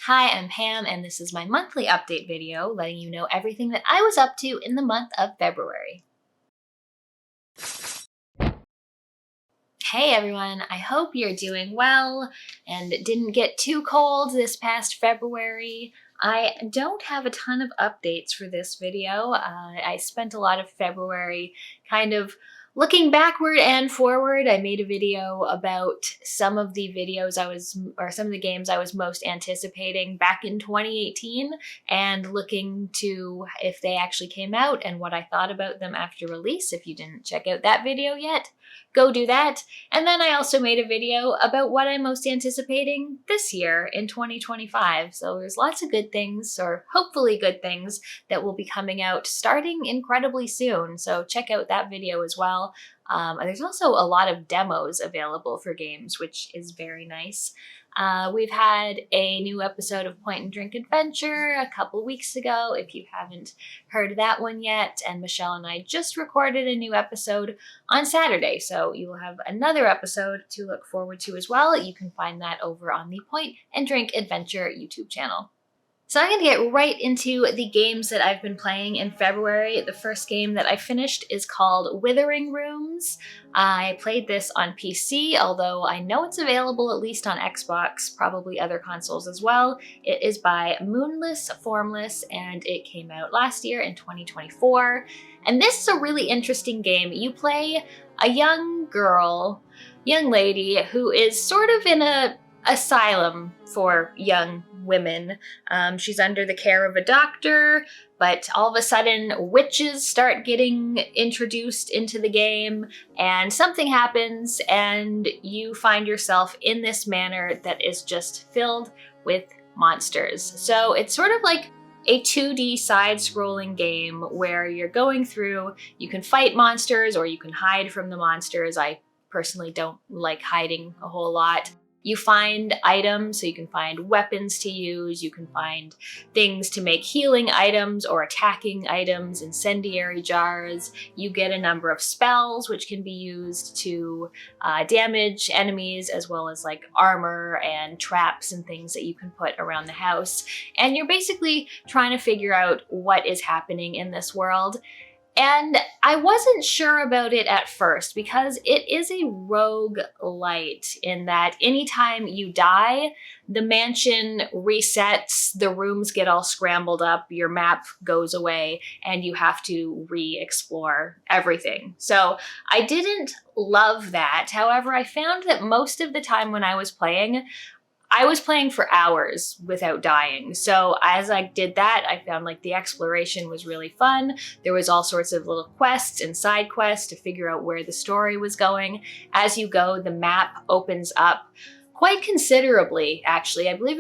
Hi, I'm Pam, and this is my monthly update video letting you know everything that I was up to in the month of February. Hey everyone, I hope you're doing well and it didn't get too cold this past February. I don't have a ton of updates for this video. I spent a lot of February kind of looking backward and forward. I made a video about some of the games I was most anticipating back in 2018 and looking to if they actually came out and what I thought about them after release. If you didn't check out that video yet, go do that. And then I also made a video about what I'm most anticipating this year in 2025. So there's lots of good things, or hopefully good things, that will be coming out starting incredibly soon. So check out that video as well. There's also a lot of demos available for games, which is very nice. We've had a new episode of Point and Drink Adventure a couple weeks ago, if you haven't heard that one yet, and Michelle and I just recorded a new episode on Saturday, so you will have another episode to look forward to as well. You can find that over on the Point and Drink Adventure YouTube channel. So I'm going to get right into the games that I've been playing in February. The first game that I finished is called Withering Rooms. I played this on PC, although I know it's available at least on Xbox, probably other consoles as well. It is by Moonless Formless, and it came out last year in 2024. And this is a really interesting game. You play a young lady who is sort of in a asylum for young women. She's under the care of a doctor, but all of a sudden witches start getting introduced into the game and something happens and you find yourself in this manor that is just filled with monsters. So it's sort of like a 2D side-scrolling game where you're going through, you can fight monsters or you can hide from the monsters. I personally don't like hiding a whole lot. You find items, so you can find weapons to use, you can find things to make healing items or attacking items, incendiary jars. You get a number of spells which can be used to damage enemies, as well as like armor and traps and things that you can put around the house. And you're basically trying to figure out what is happening in this world. And I wasn't sure about it at first because it is a roguelite in that anytime you die, the mansion resets, the rooms get all scrambled up, your map goes away, and you have to re-explore everything. So I didn't love that. However, I found that most of the time when I was playing for hours without dying. So as I did that, I found like the exploration was really fun. There was all sorts of little quests and side quests to figure out where the story was going. As you go, the map opens up quite considerably, actually. I believe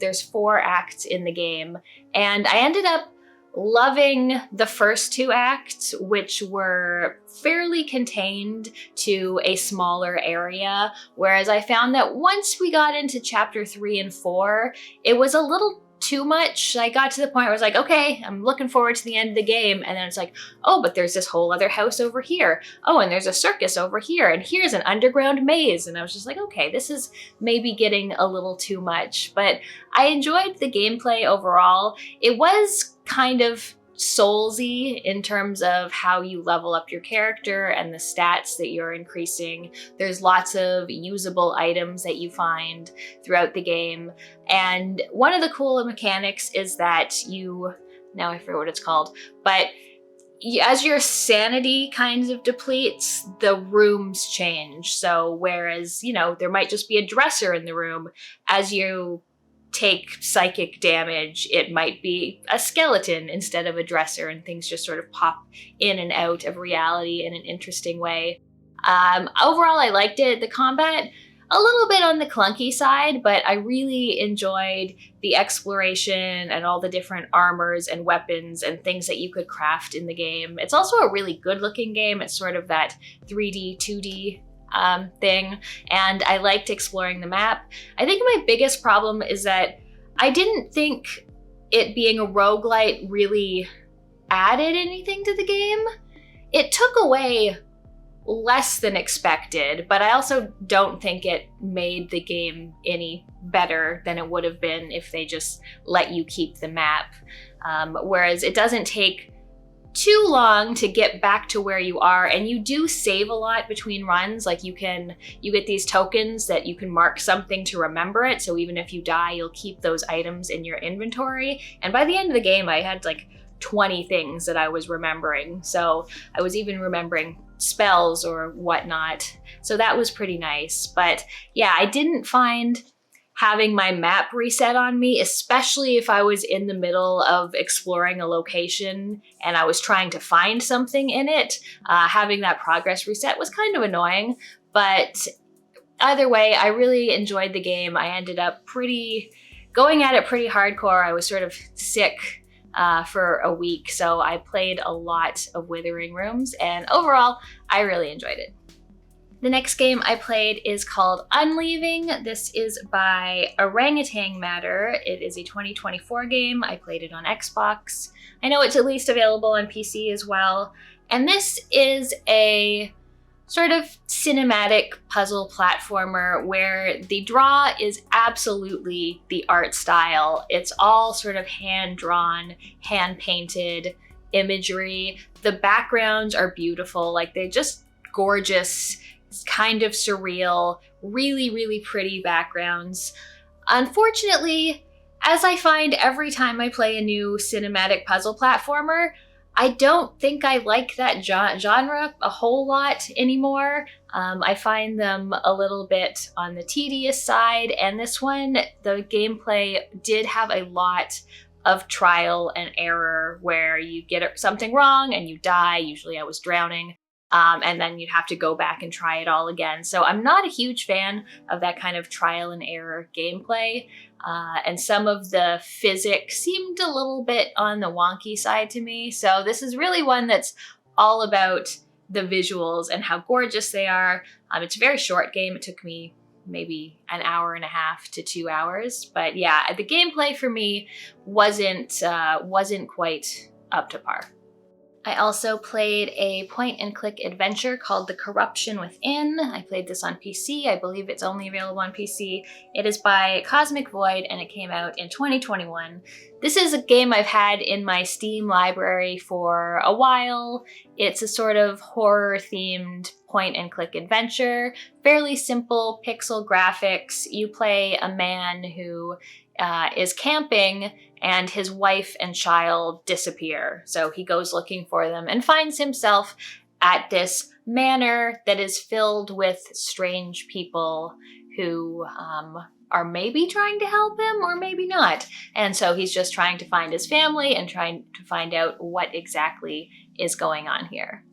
there's 4 acts in the game. And I ended up loving the first 2 acts, which were fairly contained to a smaller area, whereas I found that once we got into chapter 3 and 4, it was a little too much. I got to the point where I was like, okay, I'm looking forward to the end of the game, and then it's like, oh, but there's this whole other house over here. Oh, and there's a circus over here, and here's an underground maze. And I was just like, okay, this is maybe getting a little too much. But I enjoyed the gameplay overall. It was kind of soulsy in terms of how you level up your character and the stats that you're increasing. There's lots of usable items that you find throughout the game. And one of the cool mechanics is that now I forget what it's called, but as your sanity kind of depletes, the rooms change. So whereas, there might just be a dresser in the room, as you take psychic damage, it might be a skeleton instead of a dresser, and things just sort of pop in and out of reality in an interesting way. Overall, I liked it. The combat, a little bit on the clunky side, but I really enjoyed the exploration and all the different armors and weapons and things that you could craft in the game. It's also a really good looking game. It's sort of that 3D, 2D thing, and I liked exploring the map. I think my biggest problem is that I didn't think it being a roguelite really added anything to the game. It took away less than expected, but I also don't think it made the game any better than it would have been if they just let you keep the map. Whereas it doesn't take too long to get back to where you are, and you do save a lot between runs. Like you get these tokens that you can mark something to remember it, so even if you die, you'll keep those items in your inventory. And by the end of the game, I had like 20 things that I was remembering, so I was even remembering spells or whatnot, so that was pretty nice. But yeah, I didn't find having my map reset on me, especially if I was in the middle of exploring a location and I was trying to find something in it. Having that progress reset was kind of annoying, but either way, I really enjoyed the game. I ended up going at it pretty hardcore. I was sort of sick for a week, so I played a lot of Withering Rooms, and overall, I really enjoyed it. The next game I played is called Unleaving. This is by Orangutan Matter. It is a 2024 game. I played it on Xbox. I know it's at least available on PC as well. And this is a sort of cinematic puzzle platformer where the draw is absolutely the art style. It's all sort of hand-drawn, hand-painted imagery. The backgrounds are beautiful, like they're just gorgeous, kind of surreal, really, really pretty backgrounds. Unfortunately, as I find every time I play a new cinematic puzzle platformer, I don't think I like that genre a whole lot anymore. I find them a little bit on the tedious side, and this one, the gameplay did have a lot of trial and error where you get something wrong and you die. Usually I was drowning. And then you'd have to go back and try it all again. So I'm not a huge fan of that kind of trial and error gameplay. And some of the physics seemed a little bit on the wonky side to me. So this is really one that's all about the visuals and how gorgeous they are. It's a very short game. It took me maybe an hour and a half to 2 hours. But yeah, the gameplay for me wasn't quite up to par. I also played a point-and-click adventure called The Corruption Within. I played this on PC. I believe it's only available on PC. It is by Cosmic Void, and it came out in 2021. This is a game I've had in my Steam library for a while. It's a sort of horror-themed point-and-click adventure. Fairly simple pixel graphics. You play a man who is camping, and his wife and child disappear. So he goes looking for them and finds himself at this manor that is filled with strange people who are maybe trying to help him or maybe not. And so he's just trying to find his family and trying to find out what exactly is going on here.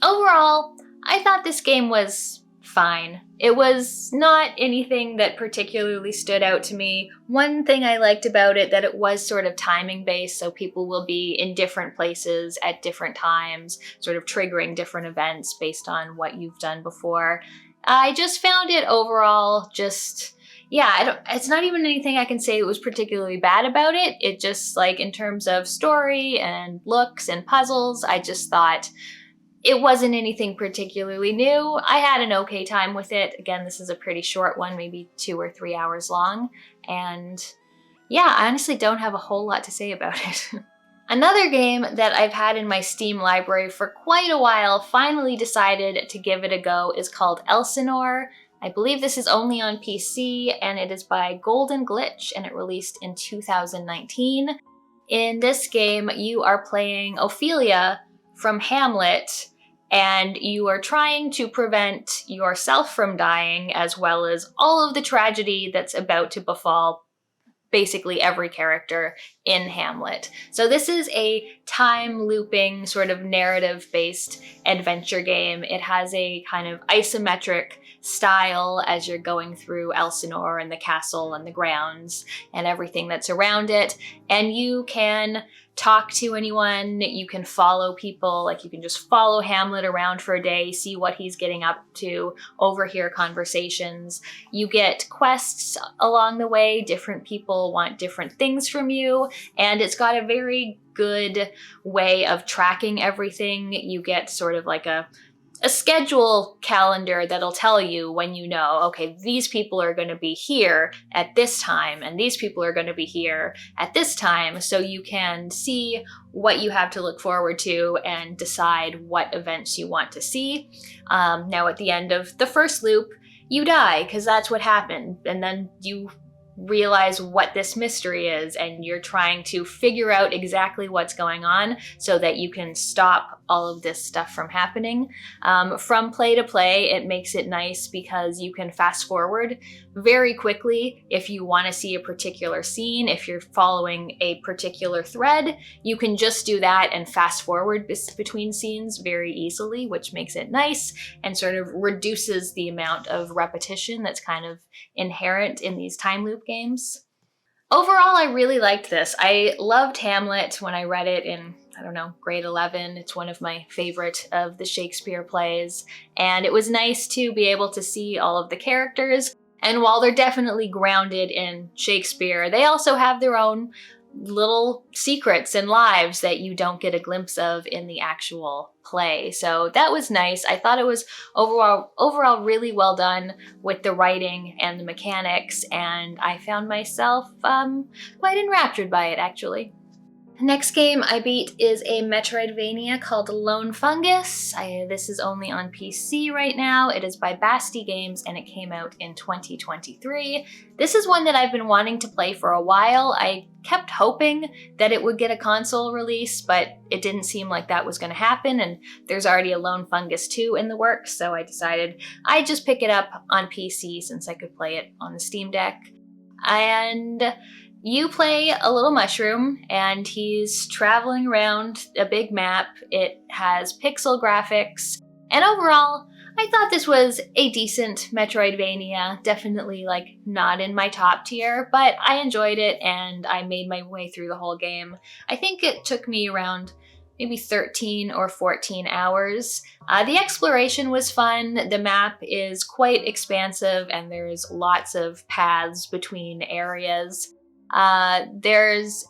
Overall, I thought this game was fine. It was not anything that particularly stood out to me. One thing I liked about it, that it was sort of timing based, so people will be in different places at different times, sort of triggering different events based on what you've done before. I just found it overall just, yeah, it's not even anything I can say it was particularly bad about it. It just, like, in terms of story and looks and puzzles, I just thought it wasn't anything particularly new. I had an okay time with it. Again, this is a pretty short one, maybe 2 or 3 hours long. And yeah, I honestly don't have a whole lot to say about it. Another game that I've had in my Steam library for quite a while, finally decided to give it a go, is called Elsinore. I believe this is only on PC, and it is by Golden Glitch, and it released in 2019. In this game, you are playing Ophelia from Hamlet, and you are trying to prevent yourself from dying, as well as all of the tragedy that's about to befall basically every character in Hamlet. So this is a time-looping, sort of narrative-based adventure game. It has a kind of isometric style as you're going through Elsinore and the castle and the grounds and everything that's around it. And you can talk to anyone, you can follow people, like you can just follow Hamlet around for a day, see what he's getting up to, overhear conversations. You get quests along the way, different people want different things from you, and it's got a very good way of tracking everything. You get sort of like a a schedule calendar that'll tell you when you know, okay, these people are going to be here at this time and these people are going to be here at this time, so you can see what you have to look forward to and decide what events you want to see. Now at the end of the first loop, you die because that's what happened, and then you realize what this mystery is, and you're trying to figure out exactly what's going on so that you can stop all of this stuff from happening. From play to play, it makes it nice because you can fast forward very quickly if you want to see a particular scene. If you're following a particular thread, you can just do that and fast forward between scenes very easily, which makes it nice and sort of reduces the amount of repetition that's kind of inherent in these time loop games. Overall, I really liked this. I loved Hamlet when I read it in, I don't know, grade 11. It's one of my favorite of the Shakespeare plays. And it was nice to be able to see all of the characters. And while they're definitely grounded in Shakespeare, they also have their own little secrets and lives that you don't get a glimpse of in the actual play. So that was nice. I thought it was overall really well done with the writing and the mechanics, and I found myself quite enraptured by it, actually. The next game I beat is a Metroidvania called Lone Fungus. This is only on PC right now. It is by Basti Games and it came out in 2023. This is one that I've been wanting to play for a while. I kept hoping that it would get a console release, but it didn't seem like that was going to happen, and there's already a Lone Fungus 2 in the works, so I decided I'd just pick it up on PC since I could play it on the Steam Deck. And you play a little mushroom, and he's traveling around a big map. It has pixel graphics, and overall, I thought this was a decent Metroidvania. Definitely, like, not in my top tier, but I enjoyed it, and I made my way through the whole game. I think it took me around maybe 13 or 14 hours. The exploration was fun. The map is quite expansive, and there's lots of paths between areas. There's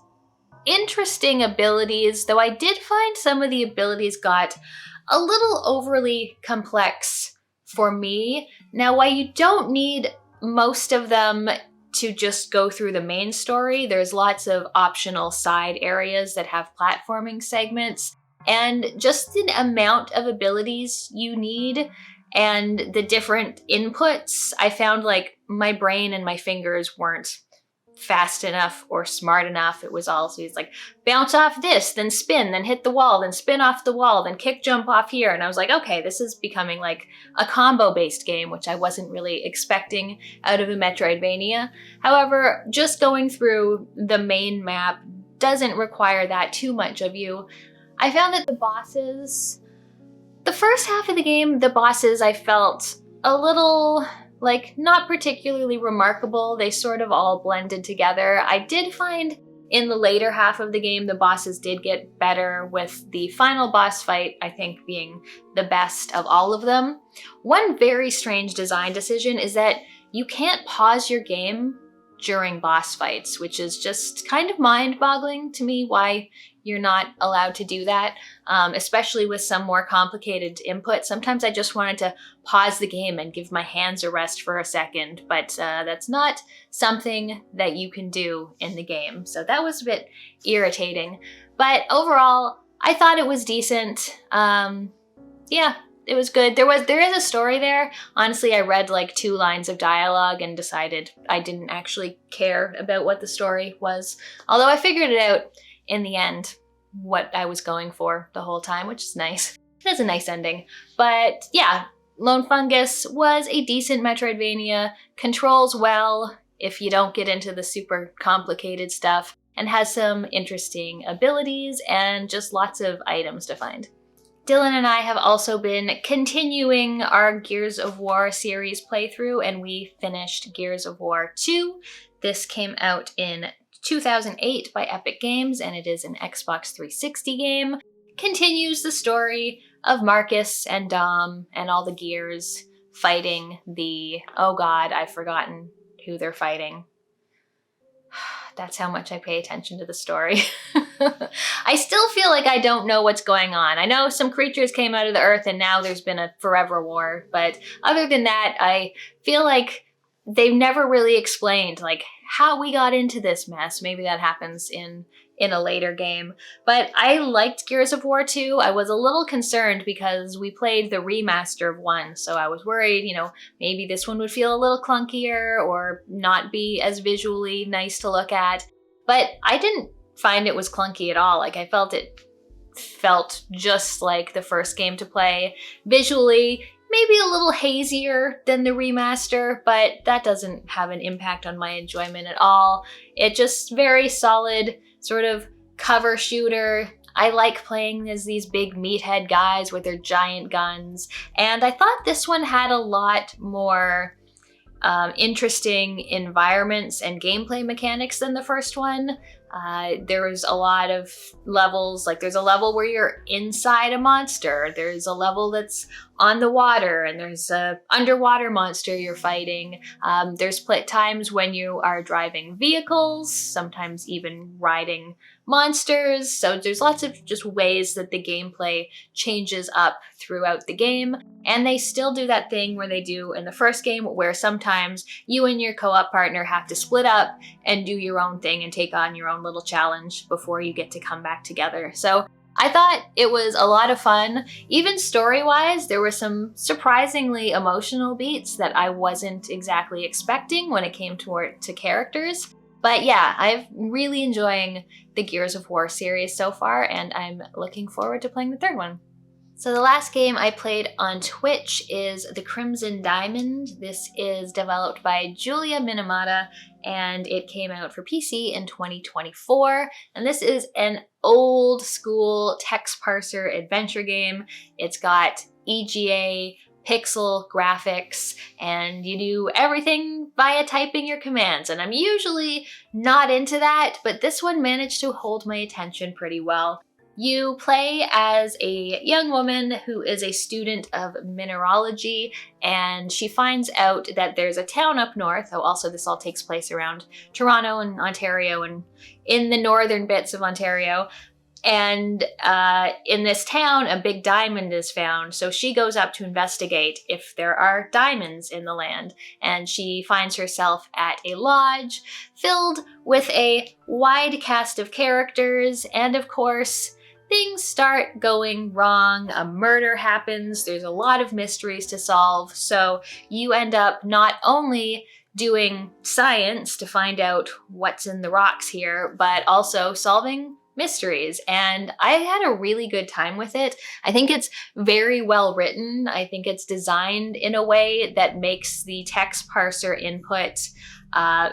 interesting abilities, though I did find some of the abilities got a little overly complex for me. Now, while you don't need most of them to just go through the main story, there's lots of optional side areas that have platforming segments, and just the amount of abilities you need and the different inputs, I found like my brain and my fingers weren't fast enough or smart enough. It was all, so he's like, bounce off this, then spin, then hit the wall, then spin off the wall, then kick jump off here. And I was like, okay, this is becoming like a combo-based game, which I wasn't really expecting out of a Metroidvania. However, just going through the main map doesn't require that too much of you. I found that the bosses, the first half of the game, the bosses I felt a little like not particularly remarkable. They sort of all blended together. I did find in the later half of the game, the bosses did get better, with the final boss fight, I think, being the best of all of them. One very strange design decision is that you can't pause your game during boss fights, which is just kind of mind-boggling to me why you're not allowed to do that, especially with some more complicated input. Sometimes I just wanted to pause the game and give my hands a rest for a second, but that's not something that you can do in the game. So that was a bit irritating. But overall, I thought it was decent. Yeah, it was good. There is a story there. Honestly, I read like 2 lines of dialogue and decided I didn't actually care about what the story was. Although I figured it out in the end what I was going for the whole time, which is nice. It has a nice ending. But yeah, Lone Fungus was a decent Metroidvania, controls well if you don't get into the super complicated stuff, and has some interesting abilities and just lots of items to find. Dylan and I have also been continuing our Gears of War series playthrough, and we finished Gears of War 2. This came out in 2008 by Epic Games, and it is an Xbox 360 game. Continues the story of Marcus and Dom and all the Gears fighting the, oh god, I've forgotten who they're fighting. That's how much I pay attention to the story. I still feel like I don't know what's going on. I know some creatures came out of the earth and now there's been a forever war, but other than that, I feel like they've never really explained like how we got into this mess. Maybe that happens in a later game. But I liked Gears of War 2. I was a little concerned because we played the remaster of 1, so I was worried, you know, maybe this one would feel a little clunkier or not be as visually nice to look at. But I didn't find it was clunky at all. Like, I felt it felt just like the first game to play. Visually, maybe a little hazier than the remaster, but that doesn't have an impact on my enjoyment at all. It just very solid sort of cover shooter. I like playing as these big meathead guys with their giant guns, and I thought this one had a lot more interesting environments and gameplay mechanics than the first one. There was a lot of levels, like there's a level where you're inside a monster, there's a level that's on the water, and there's a underwater monster you're fighting. There's times when you are driving vehicles, sometimes even riding monsters. So there's lots of just ways that the gameplay changes up throughout the game. And they still do that thing where they do in the first game where sometimes you and your co-op partner have to split up and do your own thing and take on your own little challenge before you get to come back together. So I thought it was a lot of fun. Even story-wise, there were some surprisingly emotional beats that I wasn't exactly expecting when it came to characters. But yeah, I'm really enjoying the Gears of War series so far, and I'm looking forward to playing the third one. So the last game I played on Twitch is The Crimson Diamond. This is developed by Julia Minamata, and it came out for PC in 2024. And this is an old school text parser adventure game. It's got EGA, pixel graphics, and you do everything via typing your commands. And I'm usually not into that, but this one managed to hold my attention pretty well. You play as a young woman who is a student of mineralogy, and she finds out that there's a town up north. Oh, also this all takes place around Toronto and Ontario and in the northern bits of Ontario. And in this town, a big diamond is found. So she goes up to investigate if there are diamonds in the land. And she finds herself at a lodge filled with a wide cast of characters. And of course, things start going wrong. A murder happens. There's a lot of mysteries to solve. So you end up not only doing science to find out what's in the rocks here, but also solving mysteries. And I had a really good time with it. I think it's very well written. I think it's designed in a way that makes the text parser input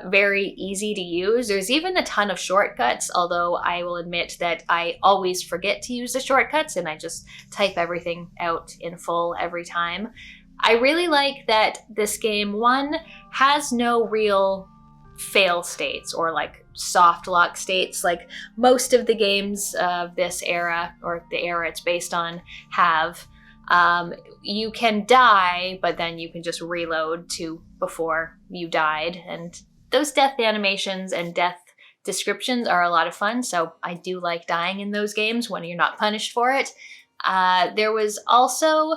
very easy to use. There's even a ton of shortcuts, although I will admit that I always forget to use the shortcuts and I just type everything out in full every time. I really like that this game, one, has no real fail states or like soft lock states like most of the games of this era, or the era it's based on, have. You can die, but then you can just reload to before you died. And those death animations and death descriptions are a lot of fun, so I do like dying in those games when you're not punished for it. There was also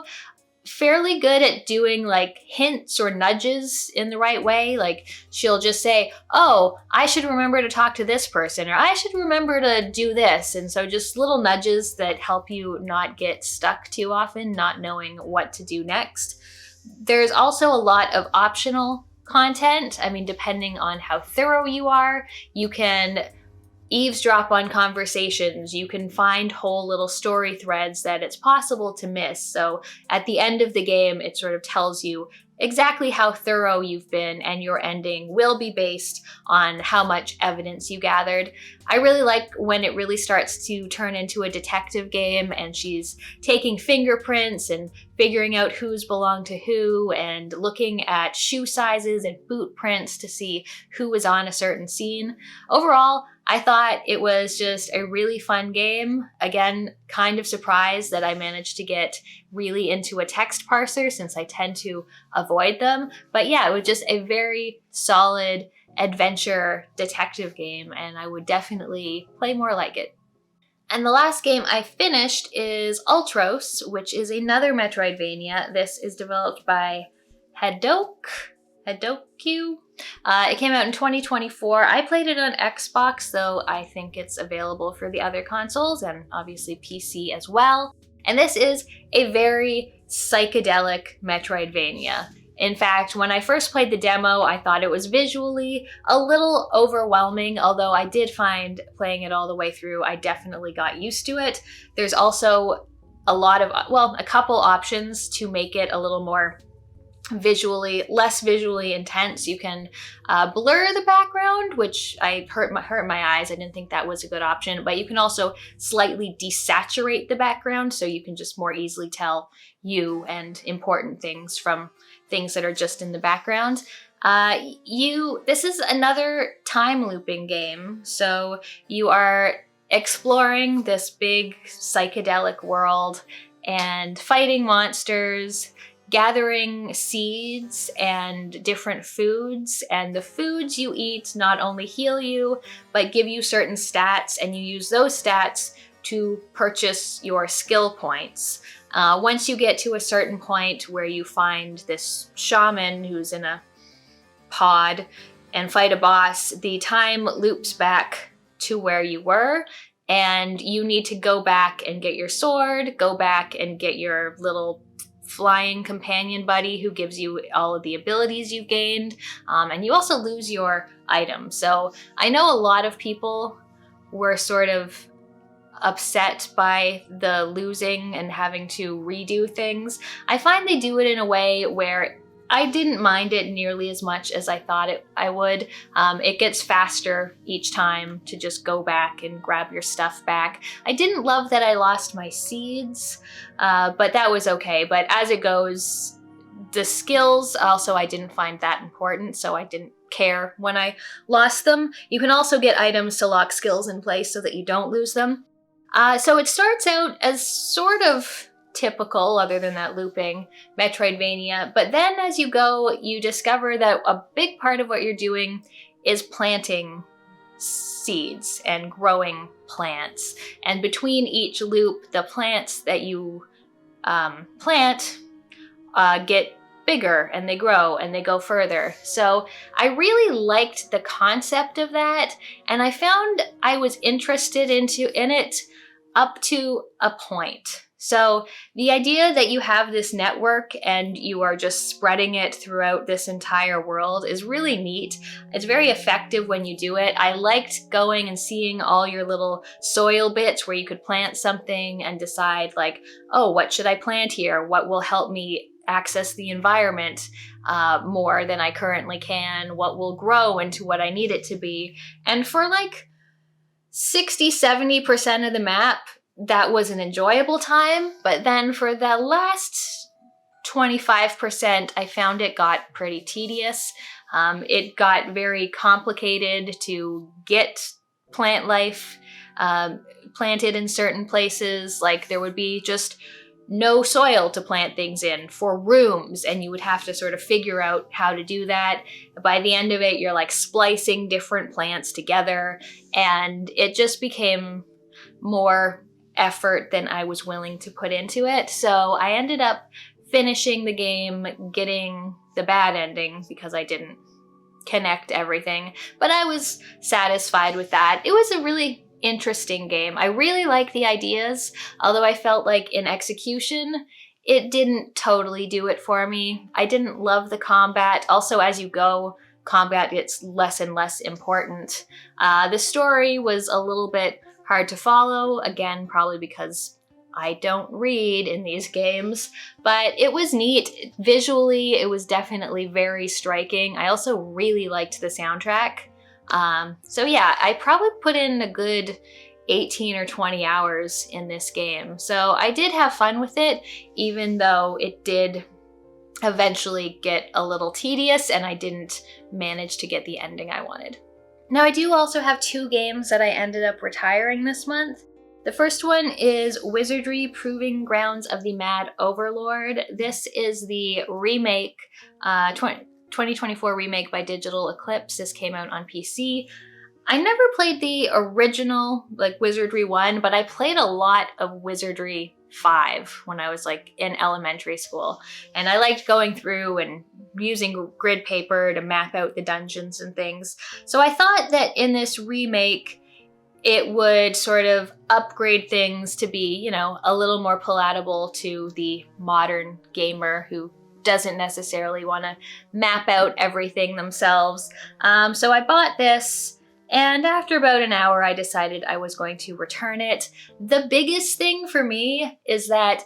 fairly good at doing like hints or nudges in the right way. Like she'll just say, oh, I should remember to talk to this person, or I should remember to do this. And so just little nudges that help you not get stuck too often, not knowing what to do next. There's also a lot of optional content. I mean, depending on how thorough you are, you can eavesdrop on conversations. You can find whole little story threads that it's possible to miss. So at the end of the game, it sort of tells you exactly how thorough you've been, and your ending will be based on how much evidence you gathered. I really like when it really starts to turn into a detective game and she's taking fingerprints and figuring out who's belonged to who and looking at shoe sizes and boot prints to see who was on a certain scene. Overall, I thought it was just a really fun game. Again, kind of surprised that I managed to get really into a text parser since I tend to avoid them. But yeah, it was just a very solid adventure detective game, and I would definitely play more like it. And the last game I finished is Ultros, which is another Metroidvania. This is developed by Hedokyu. It came out in 2024. I played it on Xbox, though I think it's available for the other consoles and obviously PC as well. And this is a very psychedelic Metroidvania. In fact, when I first played the demo, I thought it was visually a little overwhelming, although I did find playing it all the way through, I definitely got used to it. There's also a couple options to make it a little more less visually intense. You can blur the background, which hurt my eyes. I didn't think that was a good option, but you can also slightly desaturate the background so you can just more easily tell you and important things from things that are just in the background. This is another time looping game, so you are exploring this big psychedelic world and fighting monsters, gathering seeds and different foods, and the foods you eat not only heal you, but give you certain stats, and you use those stats to purchase your skill points. Once you get to a certain point where you find this shaman who's in a pod and fight a boss, the time loops back to where you were, and you need to go back and get your sword, go back and get your little flying companion buddy who gives you all of the abilities you've gained, and you also lose your items. So I know a lot of people were sort of upset by the losing and having to redo things. I find they do it in a way where I didn't mind it nearly as much as I thought I would. It gets faster each time to just go back and grab your stuff back. I didn't love that I lost my seeds, but that was okay. But as it goes, the skills also I didn't find that important, so I didn't care when I lost them. You can also get items to lock skills in place so that you don't lose them. So it starts out as sort of typical, other than that looping, Metroidvania, but then as you go, you discover that a big part of what you're doing is planting seeds and growing plants. And between each loop, the plants that you plant get bigger, and they grow and they go further. So I really liked the concept of that, and I found I was interested in it up to a point. So the idea that you have this network and you are just spreading it throughout this entire world is really neat. It's very effective when you do it. I liked going and seeing all your little soil bits where you could plant something and decide like, oh, what should I plant here? What will help me access the environment more than I currently can? What will grow into what I need it to be? And for like 60-70% of the map, that was an enjoyable time, but then for the last 25%, I found it got pretty tedious. It got very complicated to get plant life planted in certain places. Like there would be just no soil to plant things in for rooms, and you would have to sort of figure out how to do that. By the end of it, you're like splicing different plants together, and it just became more effort than I was willing to put into it. So I ended up finishing the game, getting the bad ending because I didn't connect everything, but I was satisfied with that. It was a really interesting game. I really like the ideas, although I felt like in execution, it didn't totally do it for me. I didn't love the combat. Also, as you go, combat gets less and less important. The story was a little bit hard to follow, again, probably because I don't read in these games, but it was neat. Visually, it was definitely very striking. I also really liked the soundtrack. So yeah, I probably put in a good 18 or 20 hours in this game. So I did have fun with it, even though it did eventually get a little tedious and I didn't manage to get the ending I wanted. Now I do also have 2 games that I ended up retiring this month. The first one is Wizardry Proving Grounds of the Mad Overlord. This is the remake, 2024 remake by Digital Eclipse. This came out on PC. I never played the original, like Wizardry 1, but I played a lot of Wizardry 5 when I was like in elementary school. And I liked going through and using grid paper to map out the dungeons and things. So I thought that in this remake, it would sort of upgrade things to be, you know, a little more palatable to the modern gamer who doesn't necessarily want to map out everything themselves. So I bought this, and after about an hour, I decided I was going to return it. The biggest thing for me is that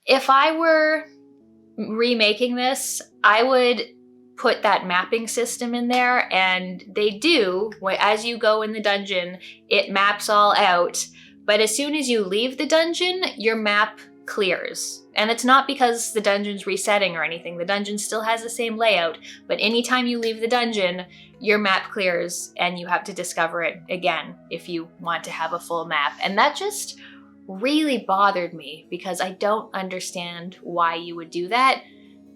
if I were remaking this, I would put that mapping system in there, and they do. As you go in the dungeon, it maps all out. But as soon as you leave the dungeon, your map clears. And it's not because the dungeon's resetting or anything. The dungeon still has the same layout, but anytime you leave the dungeon, your map clears and you have to discover it again if you want to have a full map. And that just really bothered me because I don't understand why you would do that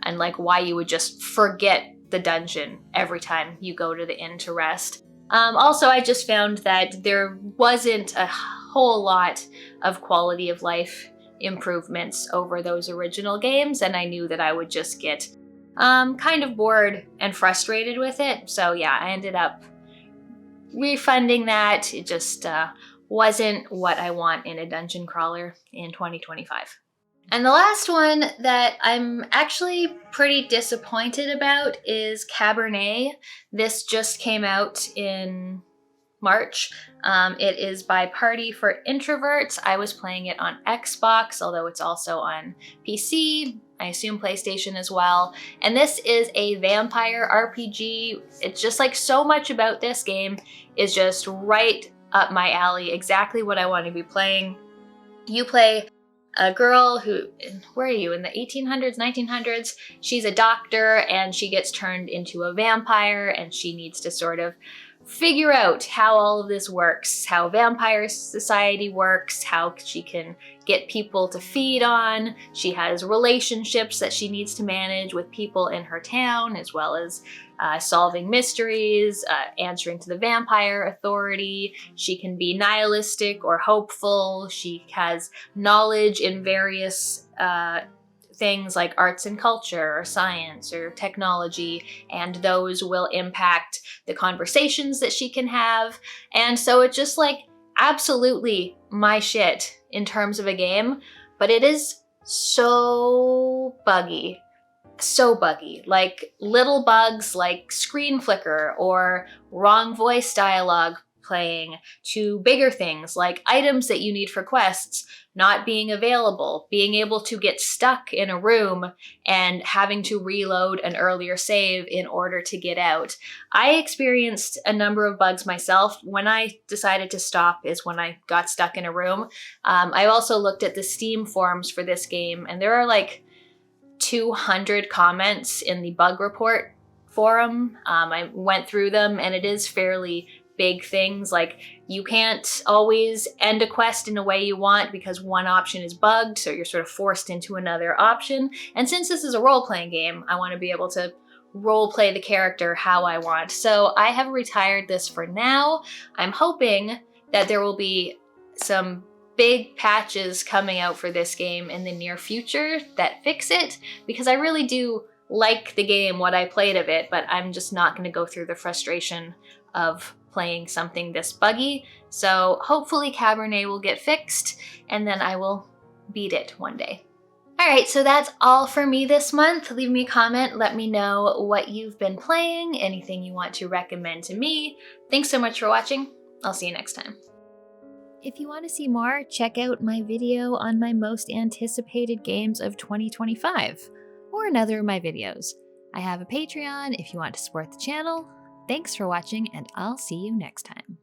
and like why you would just forget the dungeon every time you go to the inn to rest. Also, I just found that there wasn't a whole lot of quality of life improvements over those original games, and I knew that I would just get kind of bored and frustrated with it. So yeah, I ended up refunding that. It just wasn't what I want in a dungeon crawler in 2025. And the last one that I'm actually pretty disappointed about is Cabernet. This just came out in March. It is by Party for Introverts. I was playing it on Xbox, although it's also on PC, I assume PlayStation as well. And this is a vampire RPG. It's just like so much about this game is just right up my alley, exactly what I want to be playing. You play a girl who, where are you, in the 1800s, 1900s? She's a doctor and she gets turned into a vampire, and she needs to sort of figure out how all of this works, how vampire society works, how she can get people to feed on. She has relationships that she needs to manage with people in her town, as well as solving mysteries, answering to the vampire authority. She can be nihilistic or hopeful. She has knowledge in various things like arts and culture or science or technology, and those will impact the conversations that she can have. And so it's just like absolutely my shit in terms of a game, but it is so buggy. So buggy, like little bugs like screen flicker or wrong voice dialogue playing, to bigger things like items that you need for quests not being available, being able to get stuck in a room and having to reload an earlier save in order to get out. I experienced a number of bugs myself. When I decided to stop is when I got stuck in a room. I also looked at the Steam forums for this game, and there are like 200 comments in the bug report forum. I went through them, and it is fairly big things like you can't always end a quest in a way you want because one option is bugged, so you're sort of forced into another option. And since this is a role-playing game, I want to be able to role-play the character how I want. So I have retired this for now. I'm hoping that there will be some big patches coming out for this game in the near future that fix it, because I really do like the game, what I played of it, but I'm just not going to go through the frustration of playing something this buggy. So hopefully Cabernet will get fixed, and then I will beat it one day. Alright, so that's all for me this month. Leave me a comment, let me know what you've been playing, anything you want to recommend to me. Thanks so much for watching. I'll see you next time. If you want to see more, check out my video on my most anticipated games of 2025, or another of my videos. I have a Patreon if you want to support the channel. Thanks for watching, and I'll see you next time.